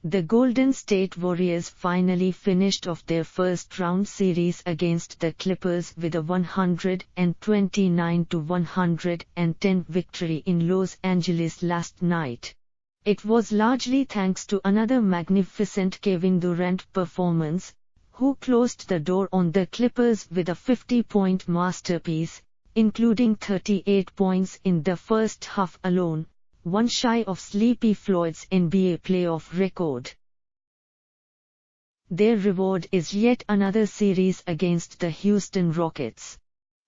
The Golden State Warriors finally finished off their first-round series against the Clippers with a 129-110 victory in Los Angeles last night. It was largely thanks to another magnificent Kevin Durant performance, who closed the door on the Clippers with a 50-point masterpiece, including 38 points in the first half alone, one shy of Sleepy Floyd's NBA playoff record. Their reward is yet another series against the Houston Rockets.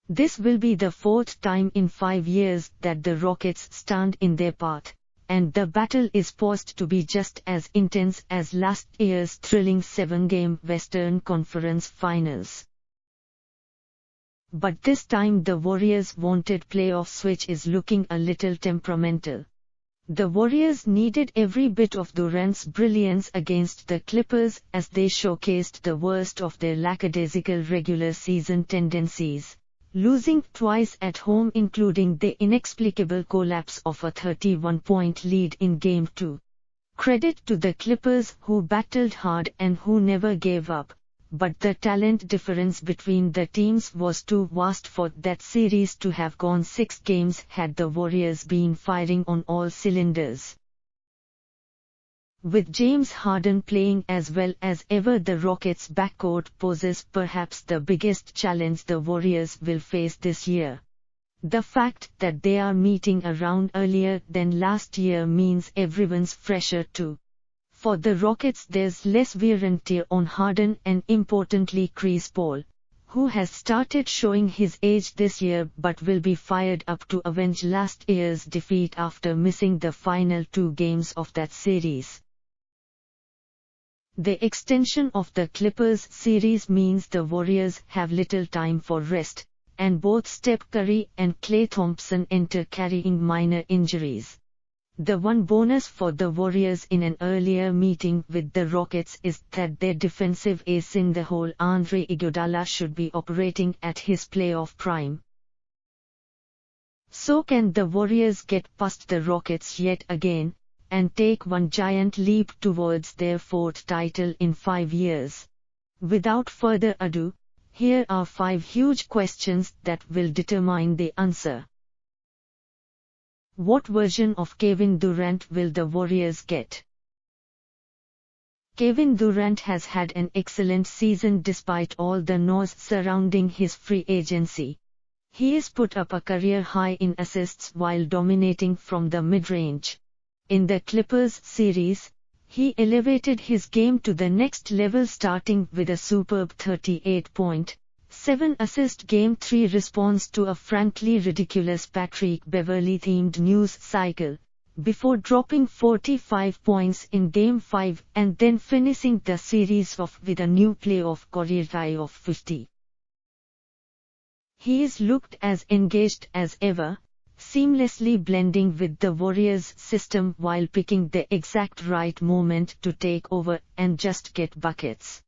This will be the fourth time in 5 years that the Rockets stand in their path, and the battle is poised to be just as intense as last year's thrilling 7-game Western Conference Finals. But this time the Warriors' vaunted playoff switch is looking a little temperamental. The Warriors needed every bit of Durant's brilliance against the Clippers as they showcased the worst of their lackadaisical regular season tendencies, losing twice at home, including the inexplicable collapse of a 31-point lead in Game 2. Credit to the Clippers, who battled hard and who never gave up, but the talent difference between the teams was too vast for that series to have gone 6 games had the Warriors been firing on all cylinders. With James Harden playing as well as ever, the Rockets' backcourt poses perhaps the biggest challenge the Warriors will face this year. The fact that they are meeting a round earlier than last year means everyone's fresher too. For the Rockets, there's less wear and tear on Harden and importantly Chris Paul, who has started showing his age this year but will be fired up to avenge last year's defeat after missing the final 2 games of that series. The extension of the Clippers series means the Warriors have little time for rest, and both Steph Curry and Klay Thompson enter carrying minor injuries. The one bonus for the Warriors in an earlier meeting with the Rockets is that their defensive ace in the hole, Andre Iguodala, should be operating at his playoff prime. So can the Warriors get past the Rockets yet again, and take one giant leap towards their 4th title in 5 years? Without further ado, here are 5 huge questions that will determine the answer. What version of Kevin Durant will the Warriors get? Kevin Durant has had an excellent season despite all the noise surrounding his free agency. He has put up a career high in assists while dominating from the mid-range. In the Clippers series, he elevated his game to the next level, starting with a superb 38-point-7-assist Game 3 response to a frankly ridiculous Patrick Beverley-themed news cycle, before dropping 45 points in Game 5 and then finishing the series off with a new playoff career high of 50. He is looked as engaged as ever, seamlessly blending with the Warriors' system while picking the exact right moment to take over and just get buckets.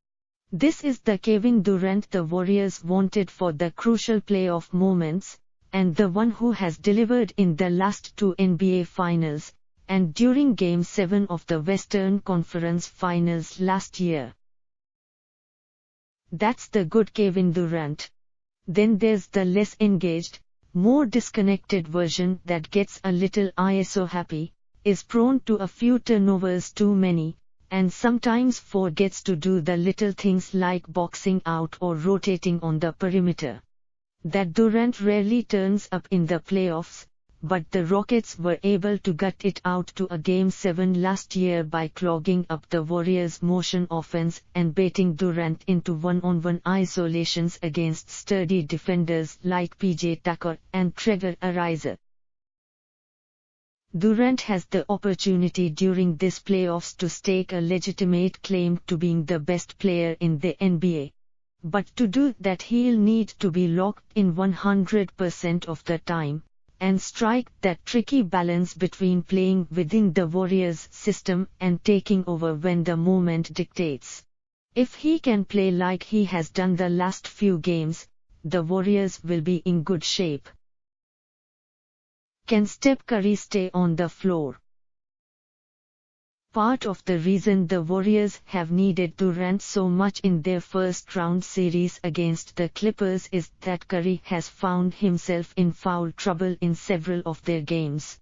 This is the Kevin Durant the Warriors wanted for the crucial playoff moments, and the one who has delivered in the last 2 NBA Finals, and during Game 7 of the Western Conference Finals last year. That's the good Kevin Durant. Then there's the less engaged, more disconnected version that gets a little ISO happy, is prone to a few turnovers too many, and sometimes forgets to do the little things like boxing out or rotating on the perimeter. That Durant rarely turns up in the playoffs, but the Rockets were able to gut it out to a Game 7 last year by clogging up the Warriors' motion offense and baiting Durant into one-on-one isolations against sturdy defenders like PJ Tucker and Trevor Ariza. Durant has the opportunity during this playoffs to stake a legitimate claim to being the best player in the NBA. But to do that he'll need to be locked in 100% of the time, and strike that tricky balance between playing within the Warriors' system and taking over when the moment dictates. If he can play like he has done the last few games, the Warriors will be in good shape. Can Steph Curry stay on the floor? Part of the reason the Warriors have needed Durant so much in their first-round series against the Clippers is that Curry has found himself in foul trouble in several of their games.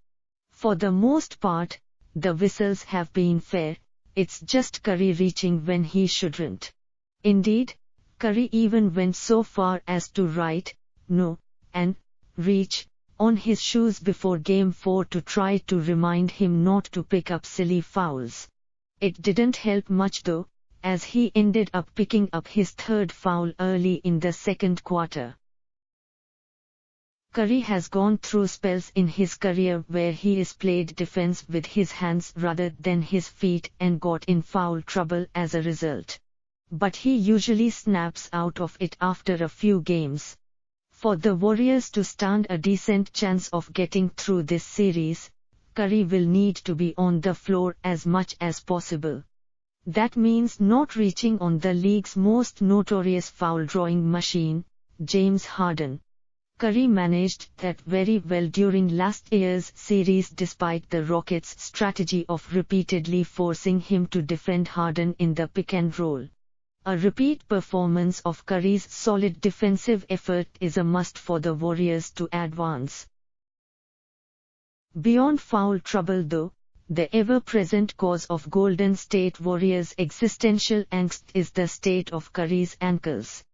For the most part, the whistles have been fair, it's just Curry reaching when he shouldn't. Indeed, Curry even went so far as to write, "No," and "reach" on his shoes before Game 4 to try to remind him not to pick up silly fouls. It didn't help much though, as he ended up picking up his third foul early in the second quarter. Curry has gone through spells in his career where he has played defense with his hands rather than his feet and got in foul trouble as a result. But he usually snaps out of it after a few games. For the Warriors to stand a decent chance of getting through this series, Curry will need to be on the floor as much as possible. That means not reaching on the league's most notorious foul-drawing machine, James Harden. Curry managed that very well during last year's series despite the Rockets' strategy of repeatedly forcing him to defend Harden in the pick and roll. A repeat performance of Curry's solid defensive effort is a must for the Warriors to advance. Beyond foul trouble though, the ever-present cause of Golden State Warriors' existential angst is the state of Curry's ankles.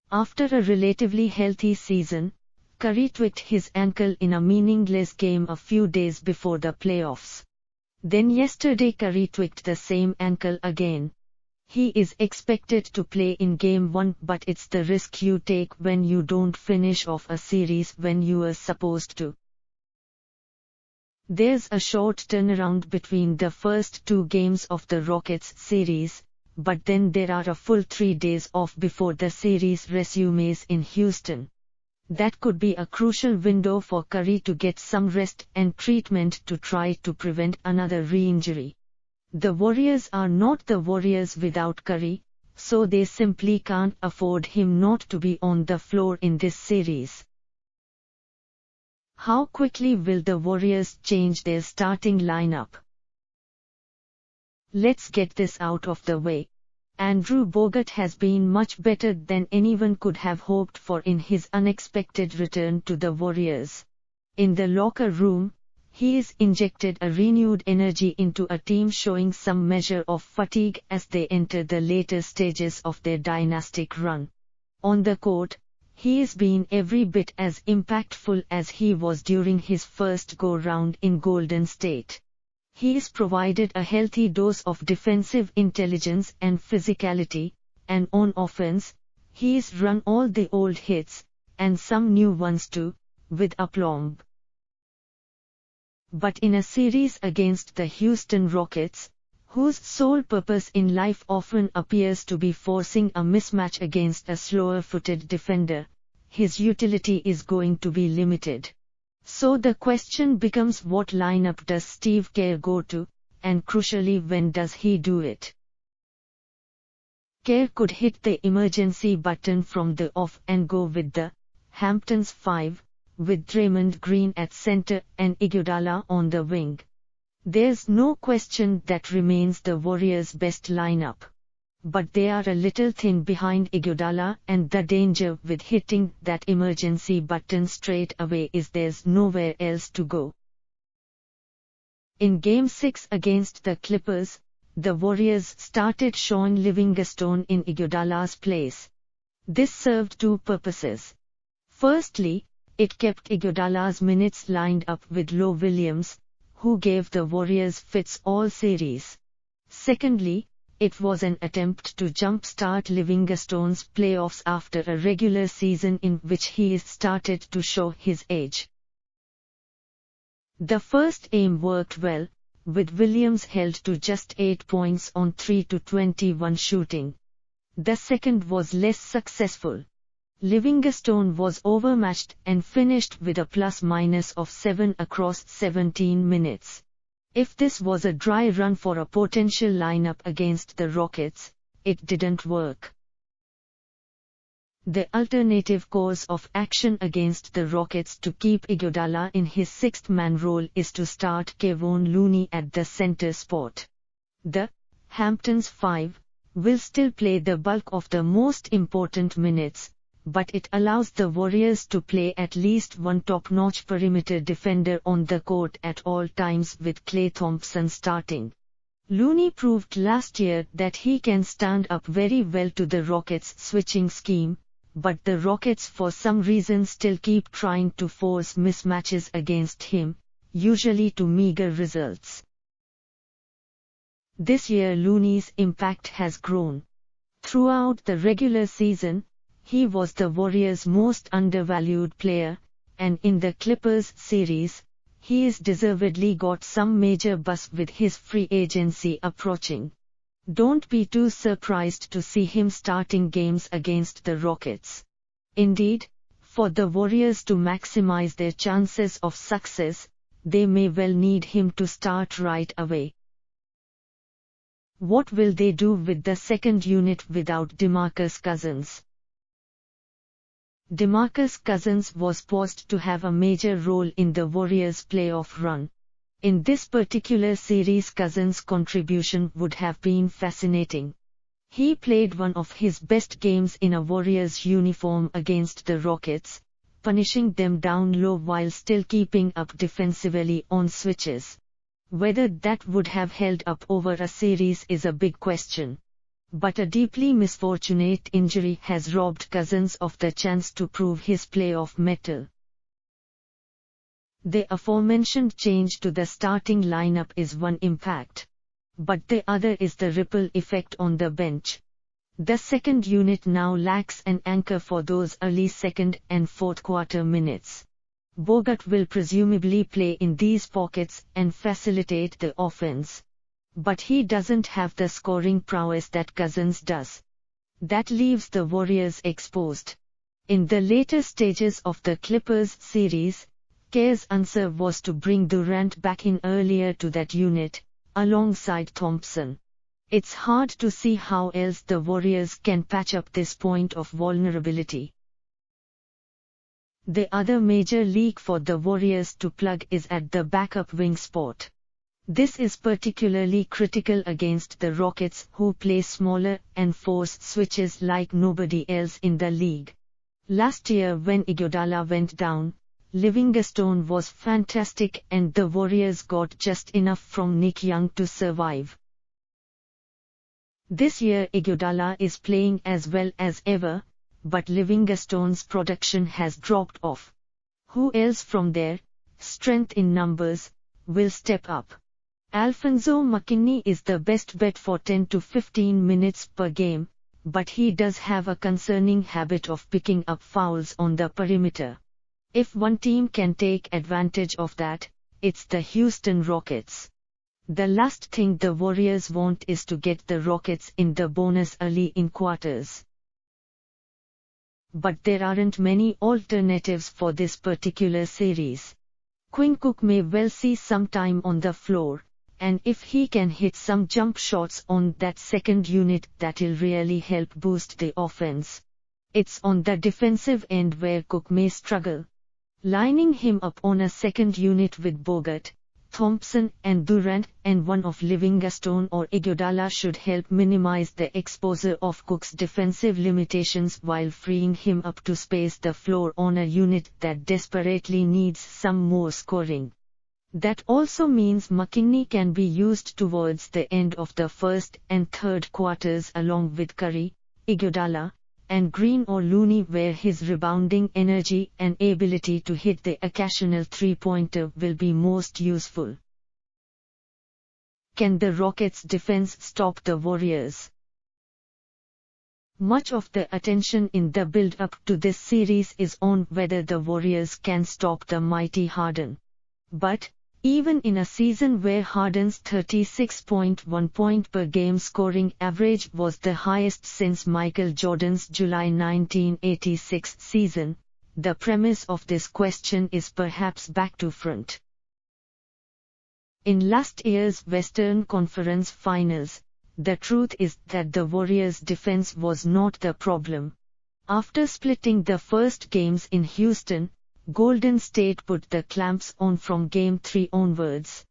After a relatively healthy season, Curry tweaked his ankle in a meaningless game a few days before the playoffs. Then yesterday Curry tweaked the same ankle again. He is expected to play in Game 1, but it's the risk you take when you don't finish off a series when you are supposed to. There's a short turnaround between the first two games of the Rockets series, but then there are a full 3 days off before the series resumes in Houston. That could be a crucial window for Curry to get some rest and treatment to try to prevent another re-injury. The Warriors are not the Warriors without Curry, so they simply can't afford him not to be on the floor in this series. How quickly will the Warriors change their starting lineup? Let's get this out of the way. Andrew Bogut has been much better than anyone could have hoped for in his unexpected return to the Warriors. In the locker room, he has injected a renewed energy into a team showing some measure of fatigue as they enter the later stages of their dynastic run. On the court, he has been every bit as impactful as he was during his first go-round in Golden State. He has provided a healthy dose of defensive intelligence and physicality, and on offense, he has run all the old hits, and some new ones too, with aplomb. But in a series against the Houston Rockets, whose sole purpose in life often appears to be forcing a mismatch against a slower-footed defender, his utility is going to be limited. So the question becomes, what lineup does Steve Kerr go to, and crucially, when does he do it? Kerr could hit the emergency button from the off and go with the Hamptons 5, with Draymond Green at center and Iguodala on the wing. There's no question that remains the Warriors' best lineup. But they are a little thin behind Iguodala, and the danger with hitting that emergency button straight away is there's nowhere else to go. In Game 6 against the Clippers, the Warriors started Sean Livingstone in Iguodala's place. This served two purposes. Firstly, it kept Iguodala's minutes lined up with Lou Williams, who gave the Warriors fits all series. Secondly, it was an attempt to jump-start Livingstone's playoffs after a regular season in which he started to show his age. The first aim worked well, with Williams held to just 8 points on 3-21 shooting. The second was less successful. Livingstone was overmatched and finished with a plus-minus of 7 across 17 minutes. If this was a dry run for a potential lineup against the Rockets, it didn't work. The alternative course of action against the Rockets to keep Iguodala in his sixth-man role is to start Kevon Looney at the center spot. The Hamptons 5 will still play the bulk of the most important minutes, but it allows the Warriors to play at least one top-notch perimeter defender on the court at all times with Klay Thompson starting. Looney proved last year that he can stand up very well to the Rockets' switching scheme, but the Rockets for some reason still keep trying to force mismatches against him, usually to meager results. This year Looney's impact has grown. Throughout the regular season, he was the Warriors' most undervalued player, and in the Clippers series, he is deservedly got some major buzz with his free agency approaching. Don't be too surprised to see him starting games against the Rockets. Indeed, for the Warriors to maximize their chances of success, they may well need him to start right away. What will they do with the second unit without DeMarcus Cousins? DeMarcus Cousins was poised to have a major role in the Warriors' playoff run. In this particular series, Cousins' contribution would have been fascinating. He played one of his best games in a Warriors uniform against the Rockets, punishing them down low while still keeping up defensively on switches. Whether that would have held up over a series is a big question. But a deeply misfortunate injury has robbed Cousins of the chance to prove his playoff mettle. The aforementioned change to the starting lineup is one impact. But the other is the ripple effect on the bench. The second unit now lacks an anchor for those early second and fourth quarter minutes. Bogut will presumably play in these pockets and facilitate the offense. But he doesn't have the scoring prowess that Cousins does. That leaves the Warriors exposed. In the later stages of the Clippers series, K's answer was to bring Durant back in earlier to that unit, alongside Thompson. It's hard to see how else the Warriors can patch up this point of vulnerability. The other major leak for the Warriors to plug is at the backup wing spot. This is particularly critical against the Rockets, who play smaller and force switches like nobody else in the league. Last year when Iguodala went down, Livingstone was fantastic and the Warriors got just enough from Nick Young to survive. This year Iguodala is playing as well as ever, but Livingstone's production has dropped off. Who else from their strength in numbers will step up? Alfonzo McKinnie is the best bet for 10 to 15 minutes per game, but he does have a concerning habit of picking up fouls on the perimeter. If one team can take advantage of that, it's the Houston Rockets. The last thing the Warriors want is to get the Rockets in the bonus early in quarters. But there aren't many alternatives for this particular series. Quinn Cook may well see some time on the floor, and if he can hit some jump shots on that second unit, that'll really help boost the offense. It's on the defensive end where Cook may struggle. Lining him up on a second unit with Bogut, Thompson and Durant and one of Livingstone or Iguodala should help minimize the exposure of Cook's defensive limitations while freeing him up to space the floor on a unit that desperately needs some more scoring. That also means McKinnie can be used towards the end of the first and third quarters along with Curry, Iguodala, and Green or Looney, where his rebounding energy and ability to hit the occasional three-pointer will be most useful. Can the Rockets' defense stop the Warriors? Much of the attention in the build-up to this series is on whether the Warriors can stop the mighty Harden. But, even in a season where Harden's 36.1 point per game scoring average was the highest since Michael Jordan's July 1986 season, the premise of this question is perhaps back to front. In last year's Western Conference Finals, the truth is that the Warriors' defense was not the problem. After splitting the first games in Houston, Golden State put the clamps on from Game 3 onwards.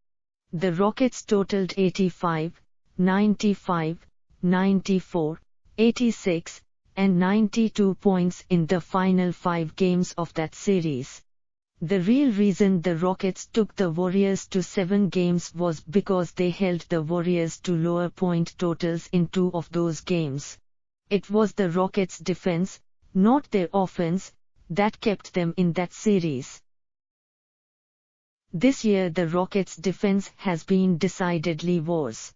The Rockets totaled 85, 95, 94, 86, and 92 points in the final 5 games of that series. The real reason the Rockets took the Warriors to 7 games was because they held the Warriors to lower point totals in 2 of those games. It was the Rockets' defense, not their offense, that kept them in that series. This year the Rockets' defense has been decidedly worse.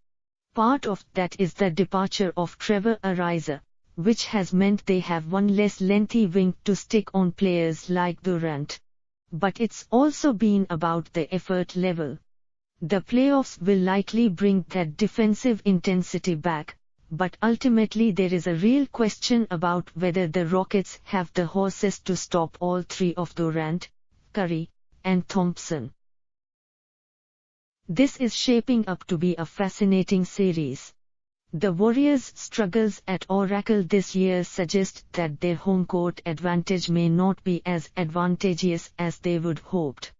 Part of that is the departure of Trevor Ariza, which has meant they have one less lengthy wing to stick on players like Durant. But it's also been about the effort level. The playoffs will likely bring that defensive intensity back, but ultimately there is a real question about whether the Rockets have the horses to stop all 3 of Durant, Curry, and Thompson. This is shaping up to be a fascinating series. The Warriors' struggles at Oracle this year suggest that their home court advantage may not be as advantageous as they would hoped.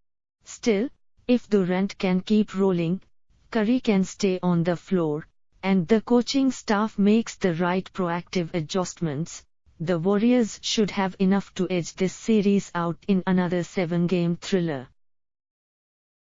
Still, if Durant can keep rolling, Curry can stay on the floor, and the coaching staff makes the right proactive adjustments, the Warriors should have enough to edge this series out in another 7-game thriller.